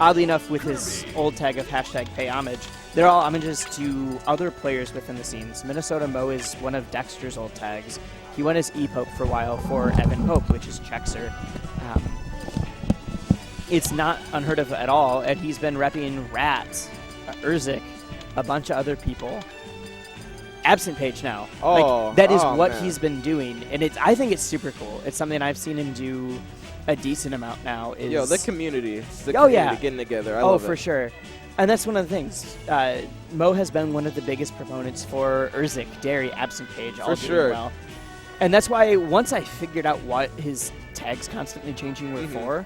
oddly enough, with his old tag of #pay homage, they're all homages to other players within the scenes. MinnesotaMoe is one of Dexter's old tags. He went as E-Pope for a while for Evan Pope, which is Chexer. It's not unheard of at all, and he's been repping Rat, Urzik, a bunch of other people. Absent Page now. Oh, that is what man. he's been doing, and I think it's super cool. It's something I've seen him do a decent amount now. Yo, the community. The Oh, community yeah. getting together. I love it. For sure. And that's one of the things. Mo has been one of the biggest proponents for Urzik, Derry, Absent Page, all For doing sure. well. And that's why once I figured out what his tags constantly changing were for,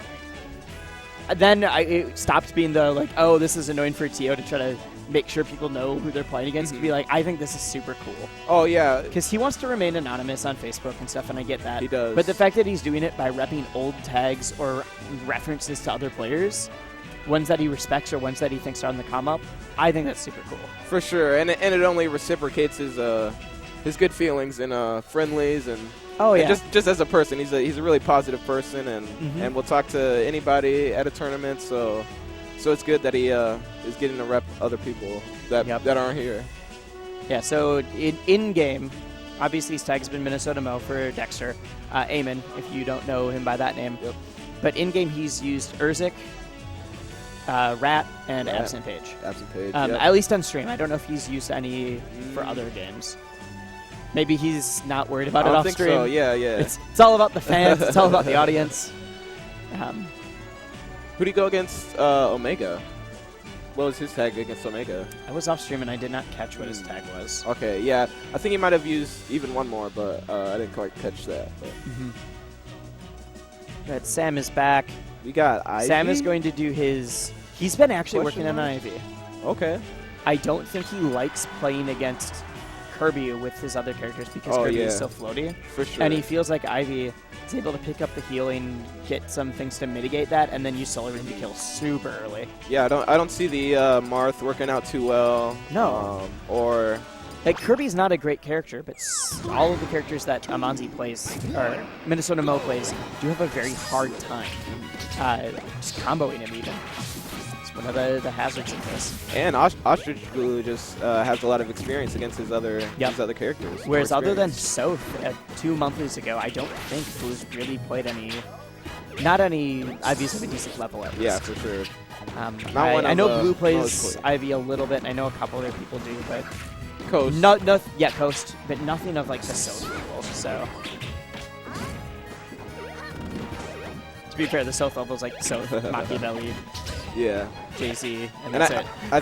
then it stopped being the, like, oh, this is annoying for TO to try to make sure people know who they're playing against, to be like, I think this is super cool. Oh, yeah. Because he wants to remain anonymous on Facebook and stuff, and I get that. He does. But the fact that he's doing it by repping old tags or references to other players, ones that he respects or ones that he thinks are on the come up, I think that's super cool. For sure. And it only reciprocates his good feelings and friendlies and Oh, and yeah. just as a person. He's a really positive person and will talk to anybody at a tournament, so it's good that he is getting to rep other people that aren't here. Yeah, so in-game, obviously his tag has been MinnesotaMoe for Dexter. Eamon, if you don't know him by that name. Yep. But in-game he's used Urzik, Rat, and Absent Page. Absent Page, At least on stream. I don't know if he's used any for other games. Maybe he's not worried about I it don't off think stream. so. Yeah. It's all about the fans. It's all about the audience. Who'd he go against Omega? What was his tag against Omega? I was off stream and I did not catch what his tag was. Okay, yeah. I think he might have used even one more, but I didn't quite catch that. But Sam is back. We got Ivy? Sam is going to do his... He's been actually working on Ivy. Okay. I don't think he likes playing against Kirby with his other characters because Kirby is so floaty. For sure. And he feels like Ivy is able to pick up the healing, get some things to mitigate that, and then use Solar Ring to kill super early. Yeah, I don't see the Marth working out too well. No. Or... Like, Kirby's not a great character, but all of the characters that Amanzi plays, or MinnesotaMoe plays, do have a very hard time just comboing him even. It's one of the hazards of this. And Ostrich Glue just has a lot of experience against his other characters. Whereas other than Soph 2 months ago, I don't think Blue's really played not any Ivy's of a decent level at least. Yeah, for sure. I know Blue plays Ivy a little bit, and I know a couple other people do, but... Coast. Coast, but nothing of like the Soph level, so... To be fair, the Soph level is like Soph, Machiavelli, yeah, JC, and that's it. I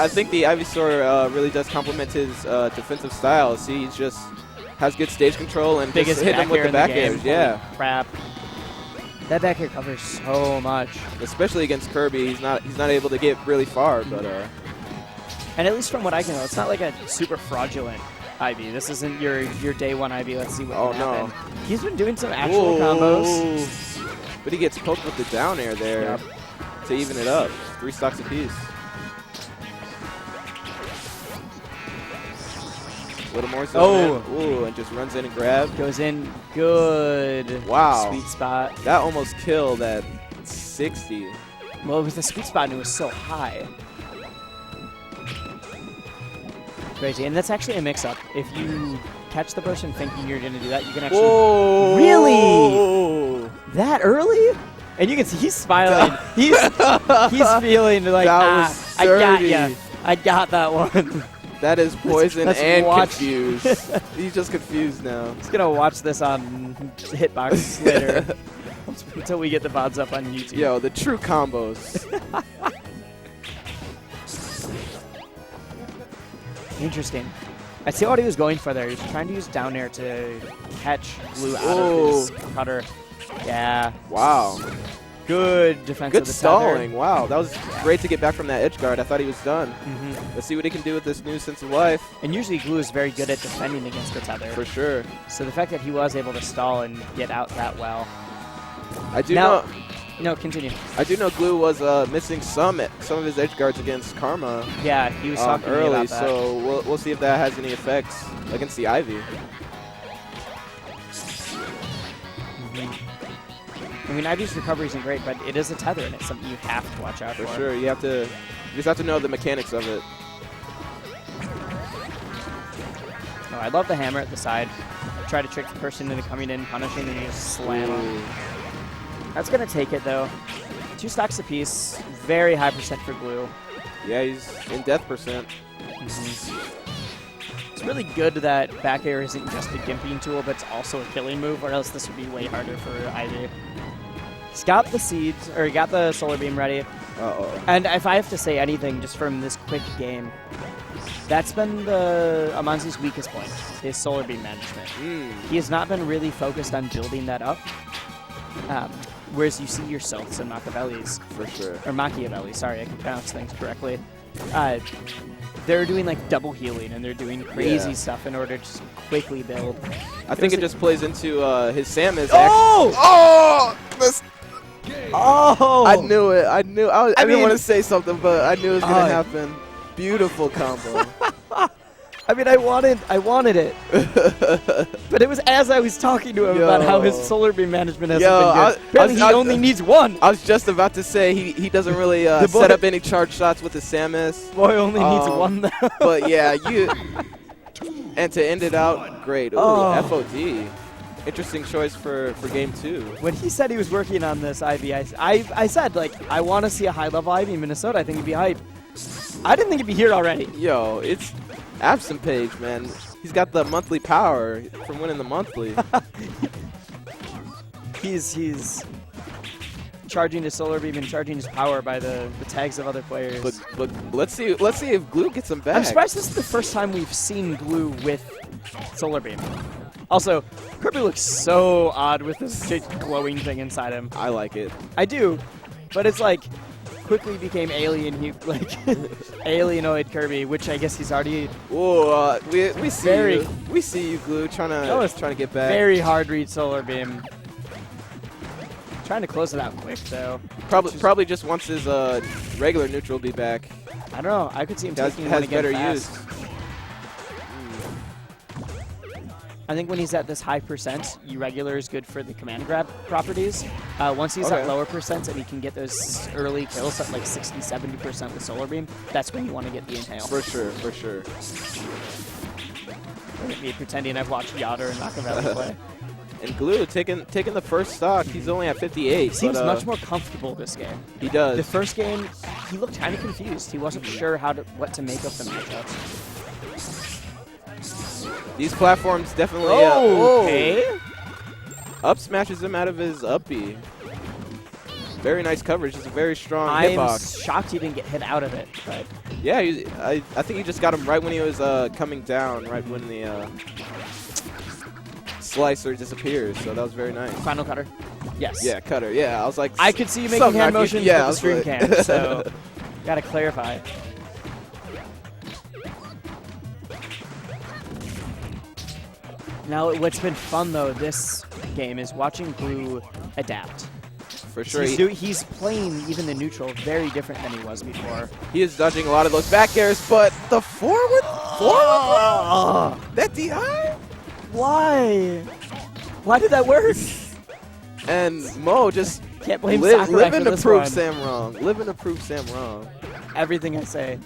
think the Ivysaur really does complement his defensive style. See, he just has good stage control and biggest just hit him with the back air. Yeah. Holy crap. That back air covers so much. Especially against Kirby, he's not able to get really far, but and at least from what I can tell, it's not like a super fraudulent Ivy. This isn't your day one Ivy. Let's see what can happen. He's been doing some actual combos. But he gets poked with the down air there to even it up. 3 stocks apiece. A little more so. Ooh, and just runs in and grabs. Goes in. Good. Wow. Sweet spot. That almost killed at 60. Well, it was the sweet spot and it was so high. Crazy. And that's actually a mix-up. If you catch the person thinking you're going to do that, you can actually... Whoa. Really? That early? And you can see he's smiling. he's feeling like, I got ya. I got that one. That is poison Let's and watch. confused. He's just confused now. He's going to watch this on Hitbox later. Until we get the VODs up on YouTube. Yo, the true combos. Interesting. I see what he was going for there. He was trying to use down air to catch Blue out of his cutter. Yeah. Wow. Good defense Good of the stalling. tether. Wow. That was great to get back from that edge guard. I thought he was done. Let's see what he can do with this new sense of life. And usually Glue is very good at defending against the tether. For sure. So the fact that he was able to stall and get out that well. I do know. No, continue. I do know Glue was missing some of his edge guards against Karma. Yeah, he was talking early, about that. so we'll see if that has any effects against the Ivy. mean, Ivy's recovery isn't great, but it is a tether, and it's something you have to watch out for. For sure, you just have to know the mechanics of it. Oh, I love the hammer at the side. Try to trick the person into coming in, punishing, and you just slam them. That's going to take it, though. 2 stocks apiece. Very high percent for Glue. Yeah, he's in death percent. It's really good that back air isn't just a gimping tool, but it's also a killing move, or else this would be way harder for Ivy. He's got the seeds, or he got the solar beam ready. Uh-oh. And if I have to say anything just from this quick game, that's been Amanzi's weakest point, his solar beam management. He has not been really focused on building that up. Whereas you see your Sylphs and Machiavellis. For sure. Or Machiavelli, sorry, I can pronounce things correctly. They're doing like double healing, and they're doing crazy stuff in order to just quickly build. I think it just plays into his Samus. Oh! Oh! I knew it. I didn't want to say something, but I knew it was going to happen. Beautiful combo. I mean, I wanted it. But it was as I was talking to him about how his solar beam management hasn't been good. Apparently he only needs one. I was just about to say he doesn't really set up any charge shots with his Samus. Boy only needs one, though. But yeah, and to end it out, great. Ooh, FOD. Interesting choice for game 2. When he said he was working on this Ivy, I said, like, I want to see a high-level Ivy in Minnesota. I think it'd be hype. I didn't think it'd be here already. Yo, it's Absent Page, man. He's got the monthly power from winning the monthly. He's charging his solar beam and charging his power by the tags of other players. But let's see if Glue gets him back. I'm surprised this is the first time we've seen Glue with solar beam. Also, Kirby looks so odd with this glowing thing inside him. I like it. I do, but it's like quickly became alien. Alienoid Kirby, which I guess he's already. Oh, we see you, Glue, trying to get back. Very hard read solar beam. Trying to close it out quick though. Probably just wants his regular neutral be back. I don't know. I could see him taking one has again better fast. use. I think when he's at this high percent, irregular is good for the command grab properties. Once he's at lower percents and he can get those early kills at like 60-70% with solar beam, that's when you want to get the inhale. For sure. Look at me pretending I've watched Yodder and Machiavelli play. And Glue taking the first stock. He's only at 58. He seems much more comfortable this game. He does. The first game, he looked kind of confused. He wasn't sure what to make of the matchups. These platforms definitely up smashes him out of his up B. Very nice coverage. It's a very strong hitbox. I'm shocked he didn't get hit out of it. But yeah, I think he just got him right when he was coming down, right when the slicer disappears. So that was very nice. Final cutter. Yes. Yeah, cutter. Yeah, I was like, I could see you making hand motions with the stream cam, so gotta clarify. Now, what's been fun, though, this game is watching Glue adapt. For sure. He's playing even the neutral very different than he was before. He is dodging a lot of those back airs, but the forward? That DI? Why? Why did that work? And Moe just can't blame living to prove Sam wrong. Living to prove Sam wrong. Everything I say.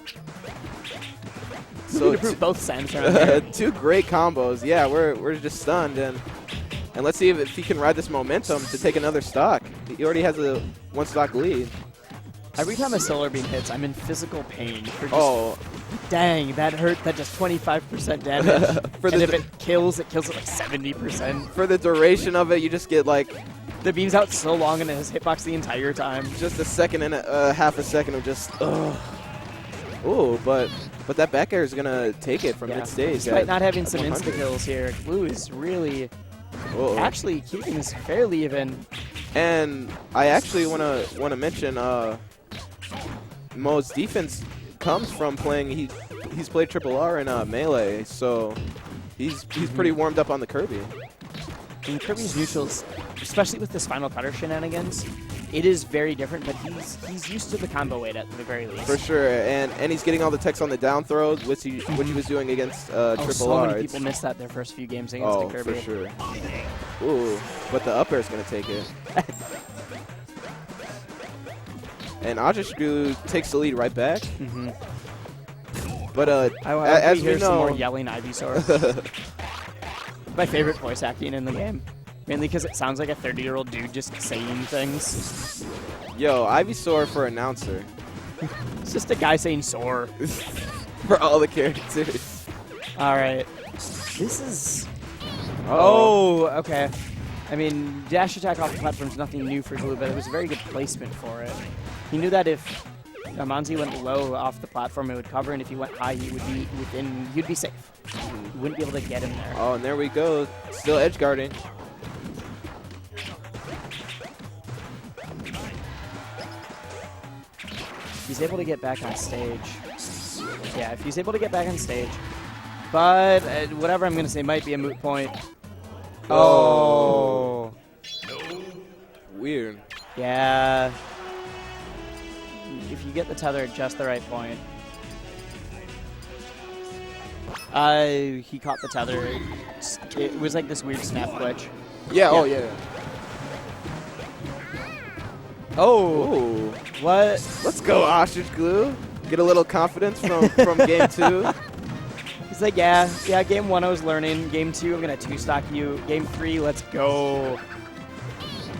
So to prove both Sams around here. 2 great combos. Yeah, we're just stunned, and let's see if he can ride this momentum to take another stock. He already has a 1 stock lead. Every time a solar beam hits, I'm in physical pain. For just, dang, that hurt. That does 25% damage. And if it kills at like 70%. For the duration of it, you just get like the beam's out so long and it has hitbox the entire time. Just a second and half a second of just Ooh, but that back air is going to take it from mid-stage. Despite not having some insta-kills here, Glue is really actually keeping this fairly even. And I actually want to mention Moe's defense comes from playing. He's played Triple R in Melee, so he's pretty warmed up on the Kirby. In Kirby's neutrals, especially with this final cutter shenanigans, it is very different, but he's used to the combo weight at the very least. For sure, and he's getting all the techs on the down throws, which he was doing against Triple R. So many people missed that their first few games against the Kirby. For sure. Ooh, but the up air is going to take it. And Ostrich takes the lead right back. Mm-hmm. But as we know, some more yelling Ivysaur. My favorite voice acting in the game, mainly because it sounds like a 30-year-old dude just saying things. Yo, Ivysaur for announcer. It's just a guy saying "sore" for all the characters. All right, this is. Oh, okay. I mean, dash attack off the platform is nothing new for Glue, but it was a very good placement for it. He knew that if Monzi went low off the platform, it would cover, and if he went high, he would be within. He'd be safe. You wouldn't be able to get him there. Oh, and there we go. Still edge guarding. He's able to get back on stage. Yeah, if he's able to get back on stage. But whatever I'm going to say might be a moot point. Oh. Weird. Yeah. If you get the tether at just the right point. He caught the tether. It was like this weird snap glitch. Yeah, oh yeah. Oh. Ooh. What? Let's go, Ostrich Glue. Get a little confidence from game 2. He's like, yeah, game 1 I was learning. Game 2, I'm going to 2-stock you. Game 3, let's go.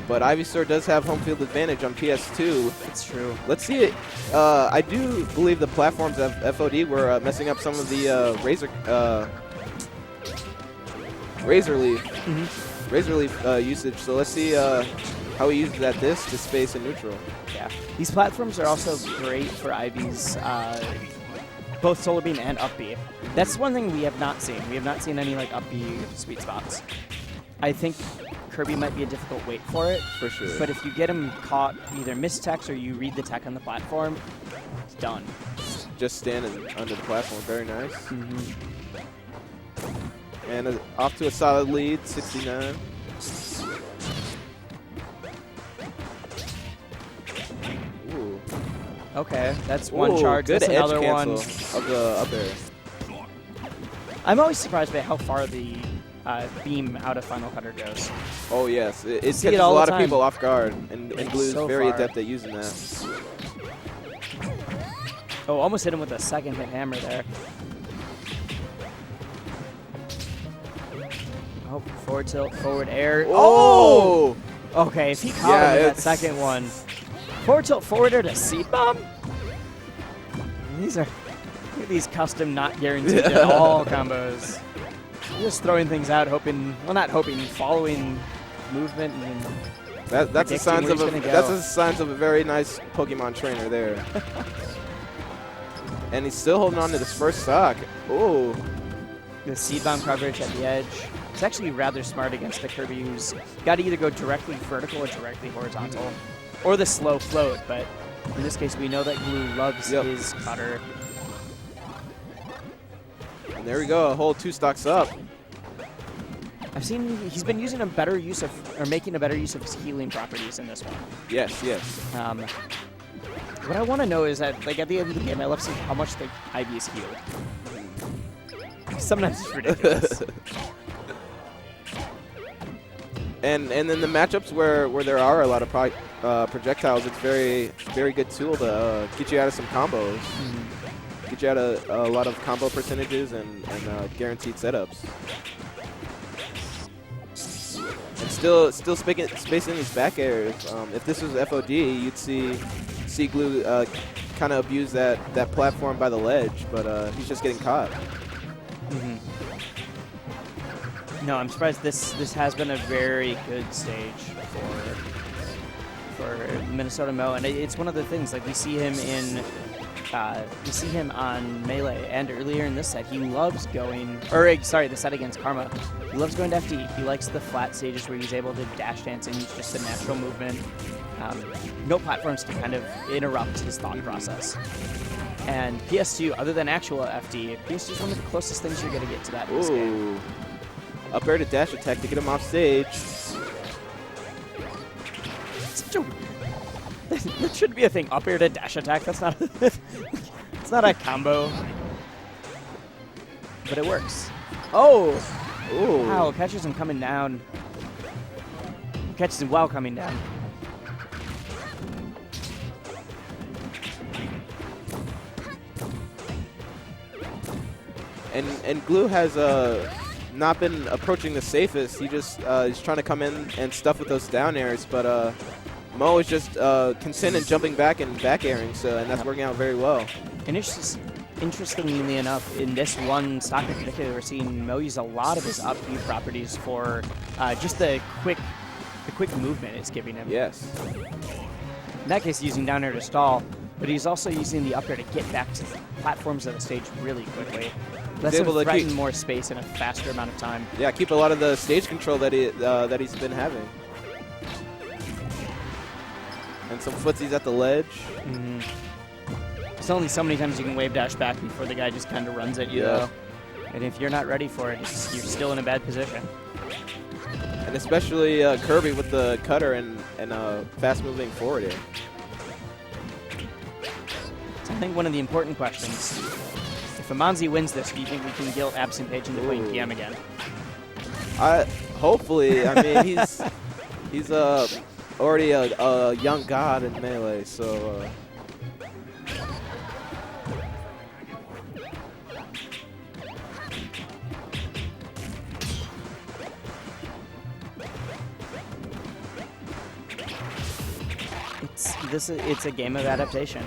But Ivysaur does have home field advantage on PS2. It's true. Let's see it. I do believe the platforms of FOD were messing up some of the Razor Leaf usage. So let's see how he uses that disc to space and neutral. Yeah. These platforms are also great for Ivy's both Solar Beam and Up B. That's one thing we have not seen. We have not seen any like Up B sweet spots. I think Kirby might be a difficult weight for it. For sure. But if you get him caught either mistechs or you read the tech on the platform, it's done. Just standing under the platform. Very nice. Mm-hmm. And off to a solid lead, 69. Ooh. Okay, that's one charge. Good That's edge another cancel one. of the up air. I'm always surprised by how far the beam out of Final Cutter goes. Oh yes, it catches it a all the lot of time. people off guard, and Glue's so very far. adept at using that. Oh, almost hit him with a second hit hammer there. Oh, forward tilt, forward air. Oh! Okay, if he caught him with that second one. Forward tilt, forward air to seed bomb? These are look at these custom not guaranteed at all combos. Just throwing things out, hoping, well not hoping, following movement and That's a signs of a very nice Pokemon trainer there. And he's still holding on to this first stock. Oh. the seed bomb coverage at the edge. It's actually rather smart against the Kirby who's got to either go directly vertical or directly horizontal, or the slow float, but in this case we know that Glue loves his cutter. And there we go, a whole 2 stocks up. I've seen he's been using a better use of, or making a better use of his healing properties in this one. Yes, yes. What I want to know is that, like, at the end of the game, I love seeing how much the Ivy is healed. Sometimes it's ridiculous. And then the matchups where there are a lot of projectiles, it's very good tool to get you out of some combos. Get you out of a lot of combo percentages and guaranteed setups. And still spacing these back airs. If this was FOD, you'd see Glue kind of abuse that platform by the ledge, but he's just getting caught. No, I'm surprised this has been a very good stage for MinnesotaMoe, and it's one of the things, like, we see him on Melee, and earlier in this set he loves going, the set against Karma, he loves going to FD. He likes the flat stages where he's able to dash dance and use just a natural movement. No platforms to kind of interrupt his thought process. And PS2, other than actual FD, PS2 is one of the closest things you're going to get to that in this game. Up air to dash attack to get him off stage. That should be a thing. Up air to dash attack. That's not. It's not a combo, but it works. Oh! Ooh. Wow! Catches him coming down. Catches him while coming down. And Glue has not been approaching the safest. He just is trying to come in and stuff with those down airs, but Moe is just content and jumping back and back airing, and that's working out very well. And it's just, interestingly enough, in this one stock in particular, we're seeing Moe use a lot of his up B properties for just the quick movement it's giving him. Yes. In that case, using down air to stall, but he's also using the up air to get back to the platforms of the stage really quickly. Lets him threaten more space in a faster amount of time. Yeah, keep a lot of the stage control that he's been having. And some footsies at the ledge. Mm-hmm. There's only so many times you can wave dash back before the guy just kind of runs at you, though. And if you're not ready for it, you're still in a bad position. And especially Kirby with the cutter and fast-moving forward air. So I think one of the important questions, if Amanzi wins this, do you think we can guilt Absent Page into playing PM again? Hopefully. I mean, he's already a young god in Melee, so... It's a game of adaptation.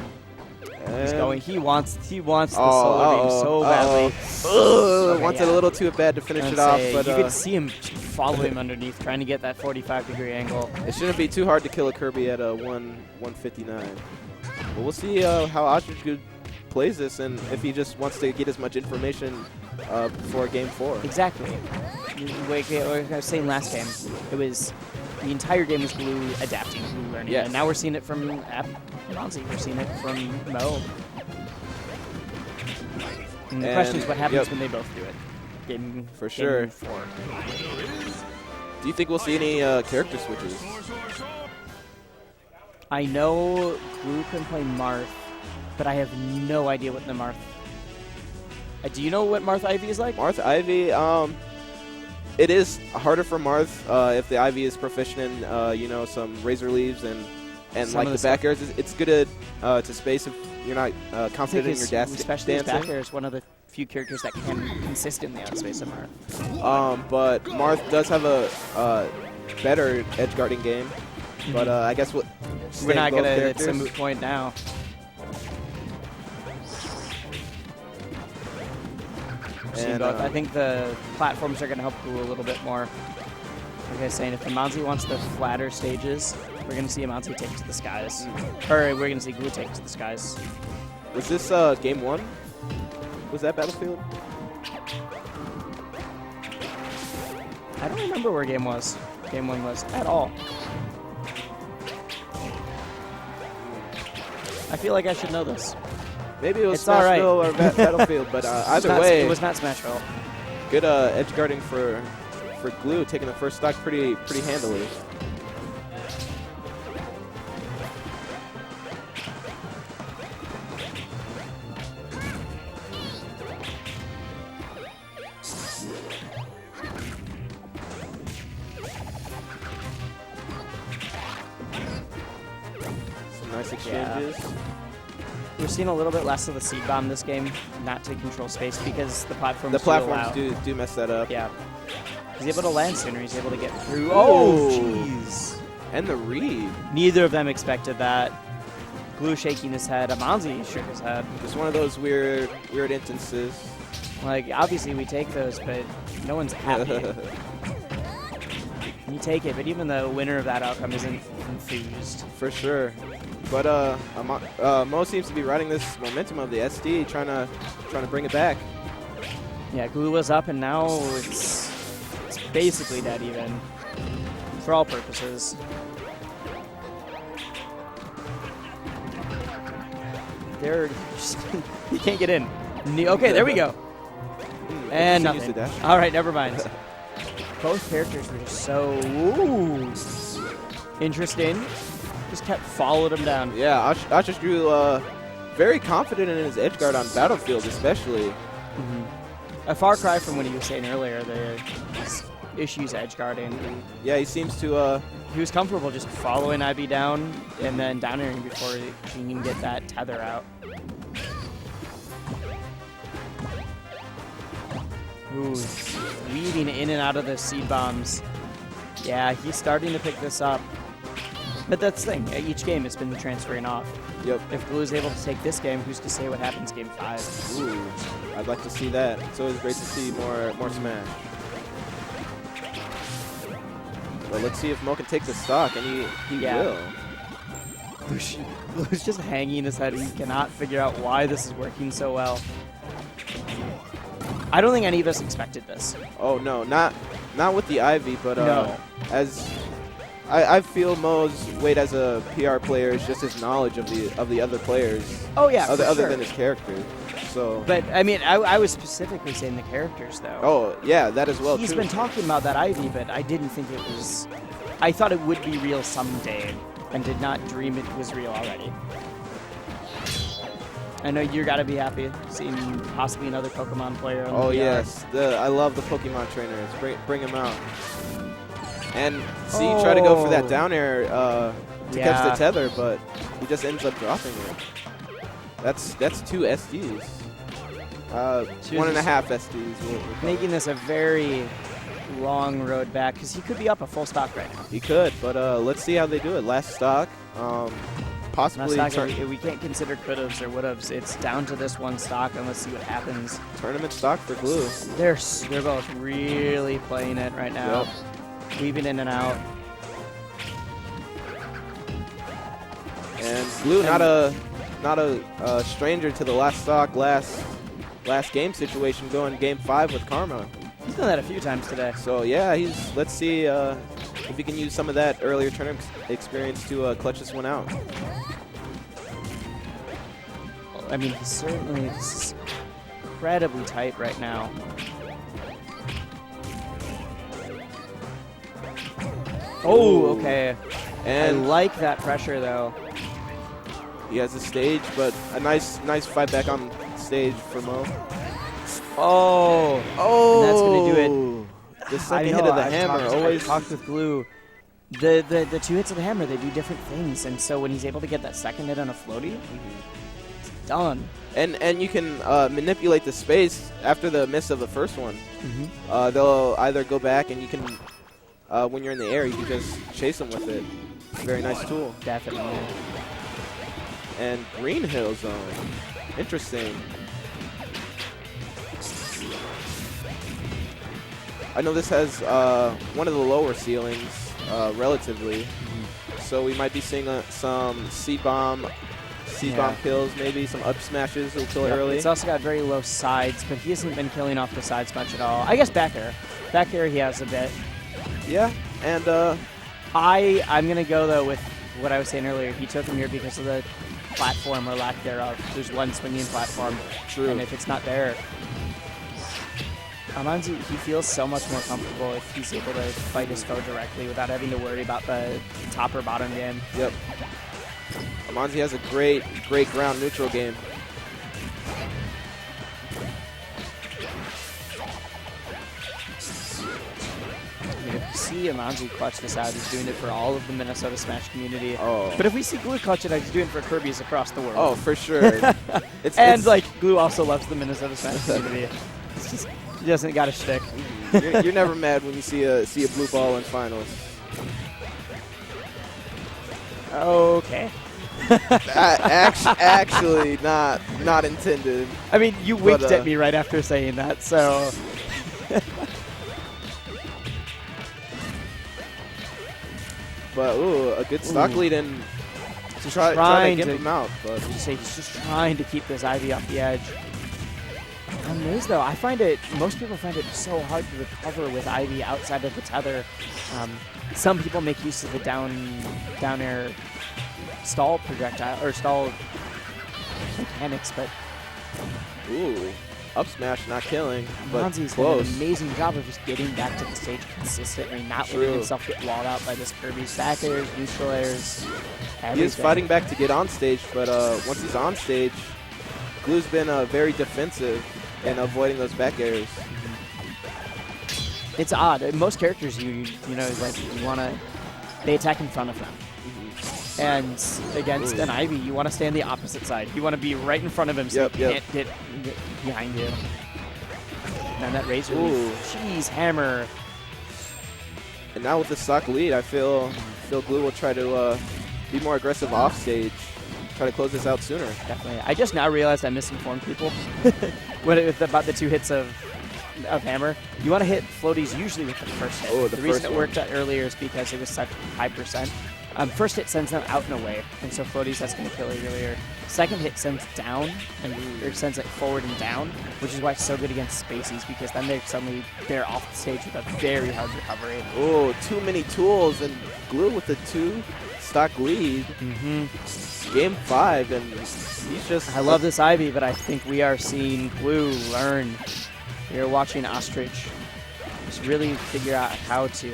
He's going. He wants the solo beam so badly. Okay, wants it a little too bad to finish it off, but you could see him follow him underneath, trying to get that 45-degree angle. It shouldn't be too hard to kill a Kirby at a 159. But we'll see how Ostrich plays this, and if he just wants to get as much information before Game 4. Exactly. Like I was saying last game, it was the entire game was Glue adapting, Glue learning, and now we're seeing it from Amanzi. We're seeing it from Moe. And the question is, what happens when they both do it? Game 4. Do you think we'll see any character switches? I know Glue can play Marth, but I have no idea what the Marth... do you know what Marth Ivy is like? Marth Ivy, it is harder for Marth if the Ivy is proficient in, some Razor Leaves and like the back airs. It's good to space if you're not confident in your dancing. Especially his back air is one of the few characters that can consistently outspace a Marth. But Marth does have a better edge guarding game. But I guess we're not going to... It's a moot point now. And I think the platforms are going to help Glue a little bit more. Like I was saying, if Amanzi wants the flatter stages, we're going to see Amanzi take to the skies. Or we're going to see Glue take to the skies. Was this Game 1? Was that Battlefield? I don't remember where Game 1 was at all. I feel like I should know this. Maybe it was Smashville or Battlefield, but either way, it was not Smashville. Good edge guarding for Glue, taking the first stock pretty handily. Some nice exchanges. Yeah. We're seeing a little bit less of the seed bomb this game, not to control space, because the platforms do mess that up. Yeah. He's able to land sooner. He's able to get through. Oh, jeez. And the read. Neither of them expected that. Glue shaking his head. Amanzi shook his head. Just one of those weird instances. Like, obviously we take those, but no one's happy. You take it, but even the winner of that outcome isn't enthused. For sure. But Moe seems to be riding this momentum of the SD, trying to bring it back. Yeah, Glue was up, and now it's basically dead even, for all purposes. You can't get in. Okay, there we go. And nothing. All right, never mind. Both characters were just so interesting. Just kept following him down. Yeah, Ostrich grew very confident in his edge guard on Battlefield, especially. A far cry from what he was saying earlier, the issues edge guarding. Yeah, he seems to... he was comfortable just following IB down and then down airing before he can get that tether out. Ooh, weaving in and out of those seed bombs. Yeah, he's starting to pick this up. But that's the thing. Each game has been transferring off. Yep. If Glue is able to take this game, who's to say what happens game 5? Ooh, I'd like to see that. It's always great to see more Smash. But let's see if Mo can take the stock, and he will. Glue's just hanging his head. He cannot figure out why this is working so well. I don't think any of us expected this. Oh no, not with the Ivy, but No. as I feel Mo's weight as a PR player is just his knowledge of the other players. Oh yeah, other than his character. So. But I mean, I was specifically saying the characters though. Oh yeah, that as well. He's too. been talking about that Ivy, but I didn't think it was. I thought it would be real someday, and did not dream it was real already. I know you gotta be happy seeing possibly another Pokemon player. On Oh the yes, I love the Pokemon trainers. Bring them out. And see, try to go for that down air to catch the tether, but he just ends up dropping it. That's 2 SDs. 1.5 SDs. Making this a very long road back because he could be up a full stock right now. He could, but let's see how they do it. Last stock, possibly. We can't consider could-haves or would-haves. It's down to this one stock, and let's see what happens. Tournament stock for Glue. They're both really playing it right now. Yep. Weaving in and out. And Glue, not a stranger to the last stock, last game situation, going game 5 with Karma. He's done that a few times today. So yeah, let's see if he can use some of that earlier tournament experience to clutch this one out. I mean, he's certainly incredibly tight right now. Oh, okay. And I like that pressure, though. he has a stage, but a nice fight back on stage for Mo. Oh, and that's gonna do it. The second hit of the hammer always. I've talked with Glue. The 2 hits of the hammer, they do different things, and so when he's able to get that second hit on a floaty, it's done. And you can manipulate the space after the miss of the first one. They'll either go back, and you can, when you're in the air, you can just chase them with it. Very nice tool. Definitely. And Green Hill Zone. Interesting. I know this has one of the lower ceilings, relatively. So we might be seeing some seed bomb kills, maybe some up smashes will kill early. It's also got very low sides, but he hasn't been killing off the sides much at all. I guess back air. Back air he has a bit. Yeah, and I'm gonna go though with what I was saying earlier. He took him here because of the platform or lack thereof. There's one swinging platform. True. And if it's not there, Amanzi, he feels so much more comfortable if he's able to fight his foe directly without having to worry about the top or bottom game. Yep. Amanzi has a great ground neutral game. I mean, if we see Amanzi clutch this out, he's doing it for all of the Minnesota Smash community. Oh. But if we see Glue clutch it out, he's doing it for Kirby's across the world. Oh, for sure. Like, Glue also loves the Minnesota Smash community. It's just, he doesn't got a shtick. You're never mad when you see a blue ball in finals. Okay. Actually, not intended. I mean, you winked at me right after saying that, so. But ooh, a good stock lead and try to get him out. But he's just trying to keep this Ivy off the edge. I'm amazed though. Most people find it so hard to recover with Ivy outside of the tether. Some people make use of the down air stall projectile or stall mechanics, but ooh, up smash not killing, but Monzi's close. done an amazing job of just getting back to the stage consistently, not letting himself get walled out by this Kirby's back airs, neutral airs. He is fighting back to get on stage, but once he's on stage, Glue's been very defensive and avoiding those back airs. It's odd. Most characters, they attack in front of them. And against an Ivy, you want to stay on the opposite side. You want to be right in front of him so he can't get behind you. And then that razor Ooh. leaf. Jeez, hammer. And now with the stock lead, I feel Glue will try to be more aggressive off stage, try to close this out sooner. Definitely. I just now realized I misinformed people about the 2 hits of hammer. You want to hit floaties usually with the first hit. Oh, the reason it worked out earlier is because it was such high percent. First hit sends them out and away, and so floaties, that's going to kill it earlier. Second hit sends down, or sends it forward and down, which is why it's so good against spacies, because then they're off the stage with a very hard recovery. Oh, too many tools, and Glue with the 2 stock lead. Game 5, and he's just... I love this Ivy, but I think we are seeing Glue learn. We are watching Ostrich just really figure out how to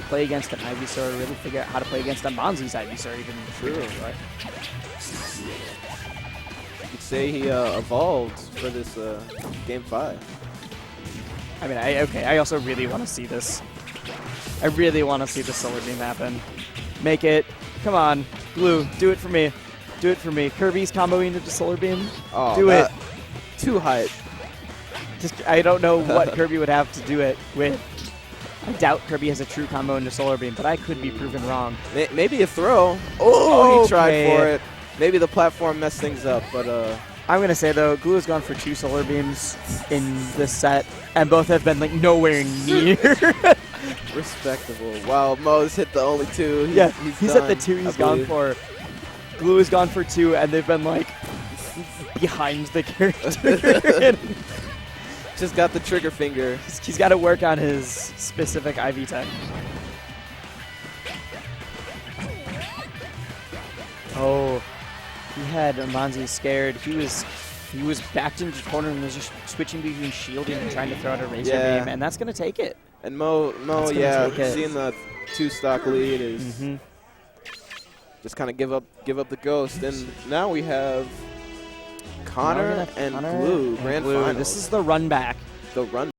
play against an Ivysaur, really figure out how to play against a Monzi's Ivysaur even. True. Right? You could say he evolved for this Game 5. I mean, I also really want to see this. I really want to see the Solar Beam happen. Make it. Come on. Glue, do it for me. Do it for me. Kirby's comboing into Solar Beam. Oh, do it. Too hype. I don't know what Kirby would have to do it with. I doubt Kirby has a true combo into Solar Beam, but I could be proven wrong. Maybe a throw. Oh, he tried for it. Maybe the platform messed things up, but... I'm going to say, though, Glue has gone for 2 Solar Beams in this set, and both have been, like, nowhere near. Respectable. Wow, Moe's hit the only 2. He's at the 2 he's gone for. Glue has gone for 2, and they've been, like, behind the character. Just got the trigger finger. He's got to work on his specific IV tech. Oh, he had Monzi scared. He was backed into the corner and was just switching between shielding and trying to throw out a razor beam, and that's gonna take it. And Moe, seeing the 2 stock lead is just kind of give up the ghost. And now we have Connor and Glue grand final. This is the run back. The run.